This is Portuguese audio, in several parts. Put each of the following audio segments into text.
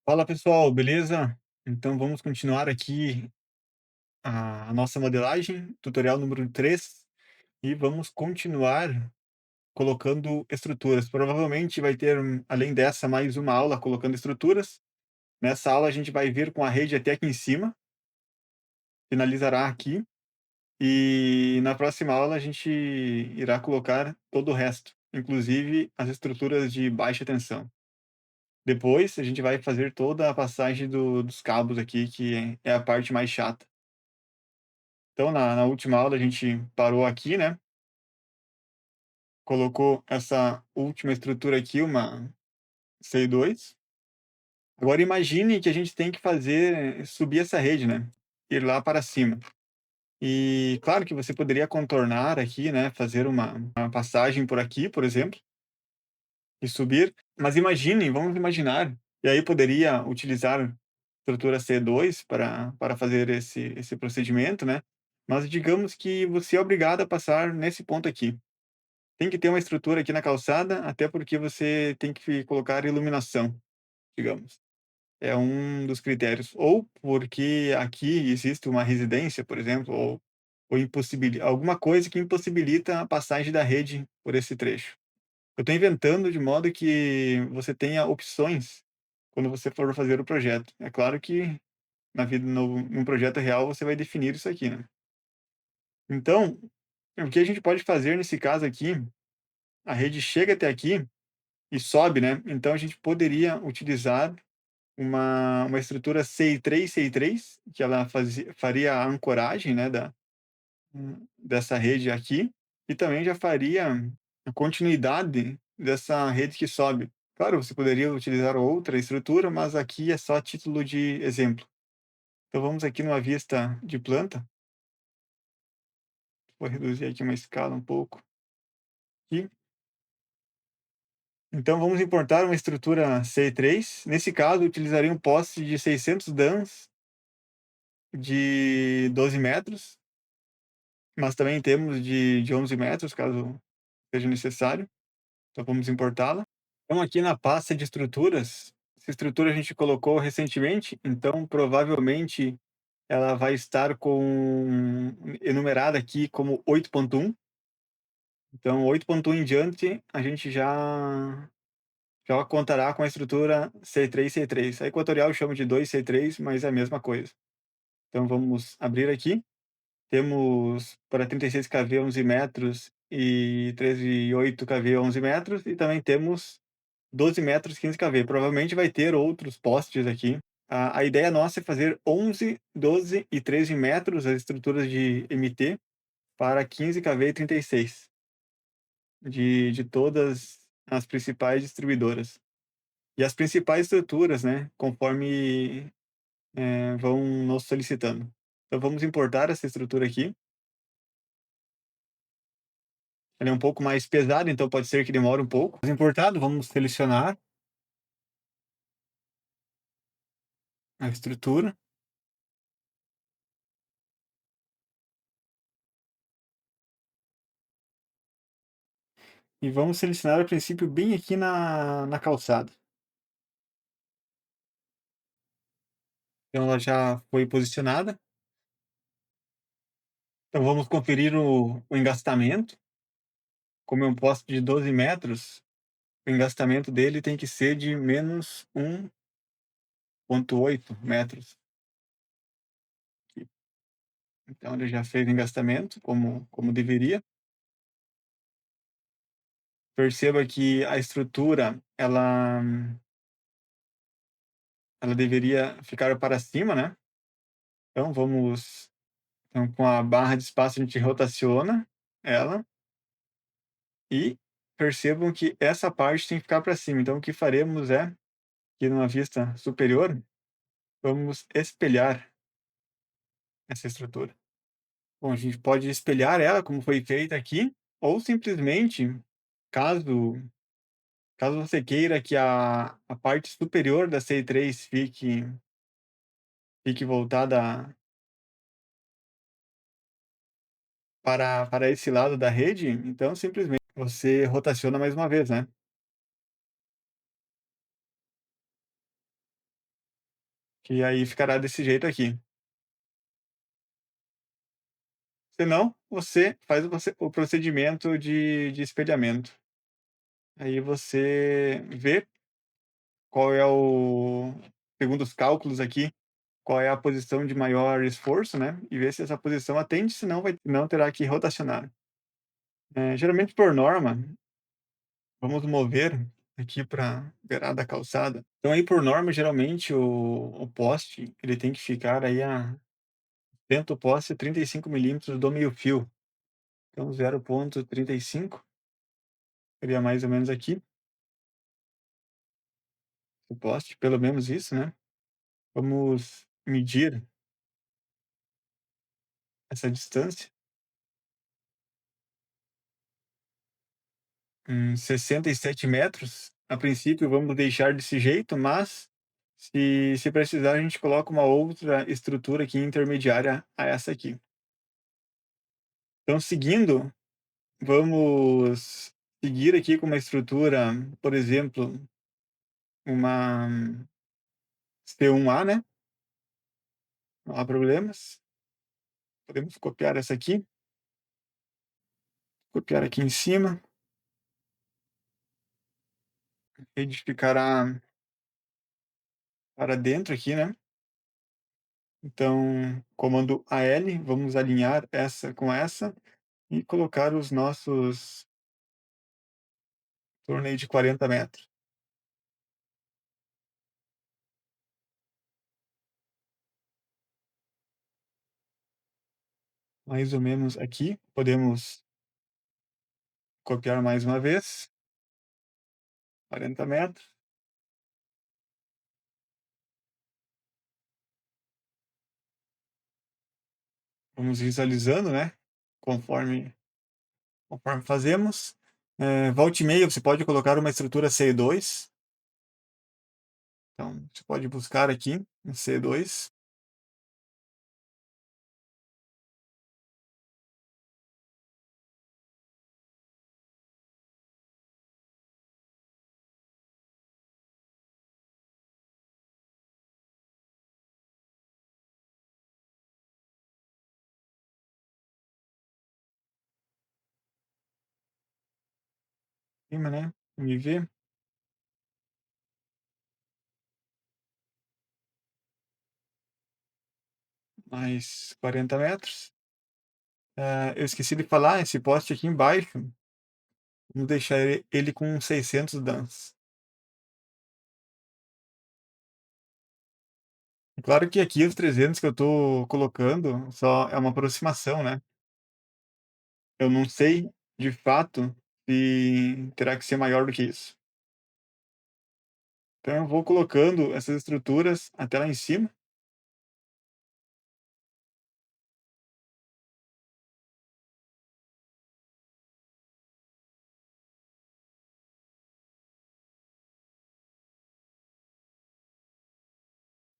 Fala pessoal, beleza? Então vamos continuar aqui a nossa modelagem, tutorial número 3, e vamos continuar colocando estruturas. Provavelmente vai ter, além dessa, mais uma aula colocando estruturas. Nessa aula a gente vai vir com a rede até aqui em cima, finalizará aqui, e na próxima aula a gente irá colocar todo o resto, inclusive as estruturas de baixa tensão. Depois a gente vai fazer toda a passagem dos cabos aqui, que é a parte mais chata. Então, na última aula, a gente parou aqui, né? Colocou essa última estrutura aqui, uma C2. Agora, imagine que a gente tem que fazer subir essa rede, né? Ir lá para cima. E claro que você poderia contornar aqui, né? Fazer uma passagem por aqui, por exemplo, e subir. Mas imagine, vamos imaginar, e aí poderia utilizar estrutura C2 para fazer esse procedimento, né? Mas digamos que você é obrigado a passar nesse ponto aqui. Tem que ter uma estrutura aqui na calçada, até porque você tem que colocar iluminação, digamos. É um dos critérios. Ou porque aqui existe uma residência, por exemplo, ou alguma coisa que impossibilita a passagem da rede por esse trecho. Eu estou inventando de modo que você tenha opções quando você for fazer o projeto. É claro que na vida, num projeto real, você vai definir isso aqui, né? Então, o que a gente pode fazer nesse caso aqui, a rede chega até aqui e sobe, né? Então a gente poderia utilizar uma estrutura CI3, que ela faria a ancoragem, né, dessa rede aqui, e também já faria a continuidade dessa rede que sobe. Claro, você poderia utilizar outra estrutura, mas aqui é só a título de exemplo. Então vamos aqui numa vista de planta, vou reduzir aqui uma escala um pouco. Aqui. Então vamos importar uma estrutura C3. Nesse caso, utilizaria um poste de 600 DANs de 12 metros, mas também temos de 11 metros, caso seja necessário. Então vamos importá-la. Então aqui na pasta de estruturas, essa estrutura a gente colocou recentemente, então provavelmente ela vai estar enumerada aqui como 8.1. Então 8.1 em diante, a gente já contará com a estrutura C3. A Equatorial chama de 2C3, mas é a mesma coisa. Então vamos abrir aqui. Temos para 36 kV 11 metros e 13,8 kV 11 metros, e também temos 12 metros 15 kV. Provavelmente vai ter outros postes aqui. A ideia nossa é fazer 11, 12 e 13 metros as estruturas de MT para 15 kV e 36 de todas as principais distribuidoras. E as principais estruturas, né, conforme vão nos solicitando. Então vamos importar essa estrutura aqui. Ela é um pouco mais pesada, então pode ser que demore um pouco. Importado, vamos selecionar a estrutura e vamos selecionar a princípio bem aqui na calçada. Então ela já foi posicionada. Então vamos conferir o engastamento. Como é um poste de 12 metros, o engastamento dele tem que ser de menos 1,8 metros. Então ele já fez o engastamento como deveria. Perceba que a estrutura ela deveria ficar para cima, né? Então com a barra de espaço a gente rotaciona ela e percebam que essa parte tem que ficar para cima. Então o que faremos é que numa vista superior, vamos espelhar essa estrutura. Bom, a gente pode espelhar ela como foi feita aqui, ou simplesmente, caso caso você queira que a parte superior da C3 fique voltada para esse lado da rede, então simplesmente você rotaciona mais uma vez, né. que aí ficará desse jeito aqui. Senão, você faz o procedimento de espelhamento. Aí você vê qual é o segundo os cálculos aqui, qual é a posição de maior esforço, né, e ver se essa posição atende, senão não terá que rotacionar. Geralmente por norma, vamos mover aqui para beirada da calçada. Então aí por norma, geralmente o poste, ele tem que ficar aí a dentro do poste 35 milímetros do meio-fio. Então 0,35 seria mais ou menos aqui, o poste, pelo menos isso, né. Vamos medir essa distância em 67 metros. A princípio vamos deixar desse jeito, mas se precisar a gente coloca uma outra estrutura aqui intermediária a essa aqui. Então seguindo, vamos seguir aqui com uma estrutura, por exemplo, uma C1A, né, não há problemas. Podemos copiar essa aqui, copiar aqui em cima, rede ficará para dentro aqui, né. Então, comando AL, vamos alinhar essa com essa e colocar os nossos torno aí de 40 metros. Mais ou menos aqui, podemos copiar mais uma vez, 40 metros. Vamos visualizando, né, conforme fazemos. Volta e meia você pode colocar uma estrutura C2, então você pode buscar aqui um C2. Cima, né, MV, mais 40 metros. Eu esqueci de falar, esse poste aqui embaixo, vamos deixar ele com 600 dans. Claro que aqui os 300 que eu tô colocando só é uma aproximação, né. Eu não sei, de fato, se terá que ser maior do que isso. Então eu vou colocando essas estruturas até lá em cima.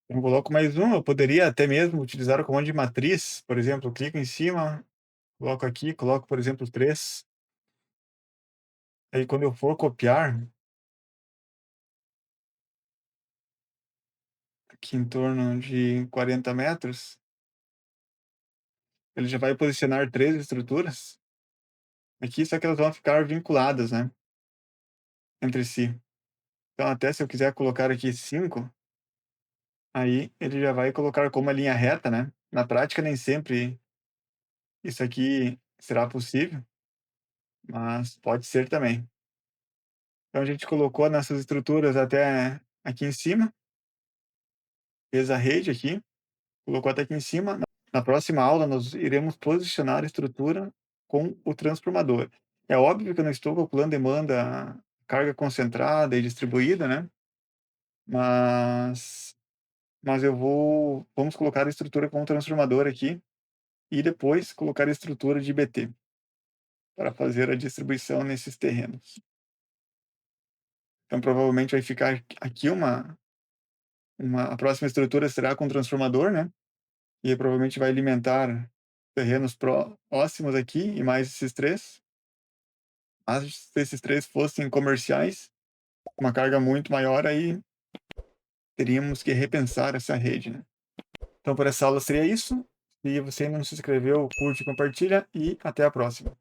Eu coloco mais uma, eu poderia até mesmo utilizar o comando de matriz, por exemplo, eu clico em cima, coloco aqui, coloco, por exemplo, 3. Aí quando eu for copiar, aqui em torno de 40 metros, ele já vai posicionar 3 estruturas aqui, só que elas vão ficar vinculadas, né, entre si. Então até se eu quiser colocar aqui 5, aí ele já vai colocar como uma linha reta, né. Na prática nem sempre isso aqui será possível, mas pode ser também. Então a gente colocou nossas estruturas até aqui em cima, fez a rede aqui, colocou até aqui em cima. Na próxima aula nós iremos posicionar a estrutura com o transformador. É óbvio que eu não estou calculando demanda, carga concentrada e distribuída, né, mas vamos colocar a estrutura com o transformador aqui e depois colocar a estrutura de IBT, para fazer a distribuição nesses terrenos. Então provavelmente vai ficar aqui uma a próxima estrutura será com transformador, né, e provavelmente vai alimentar terrenos próximos aqui e mais esses 3. Mas se esses 3 fossem comerciais, uma carga muito maior, aí teríamos que repensar essa rede, né. Então por essa aula seria isso. Se você ainda não se inscreveu, curte, compartilha e até a próxima.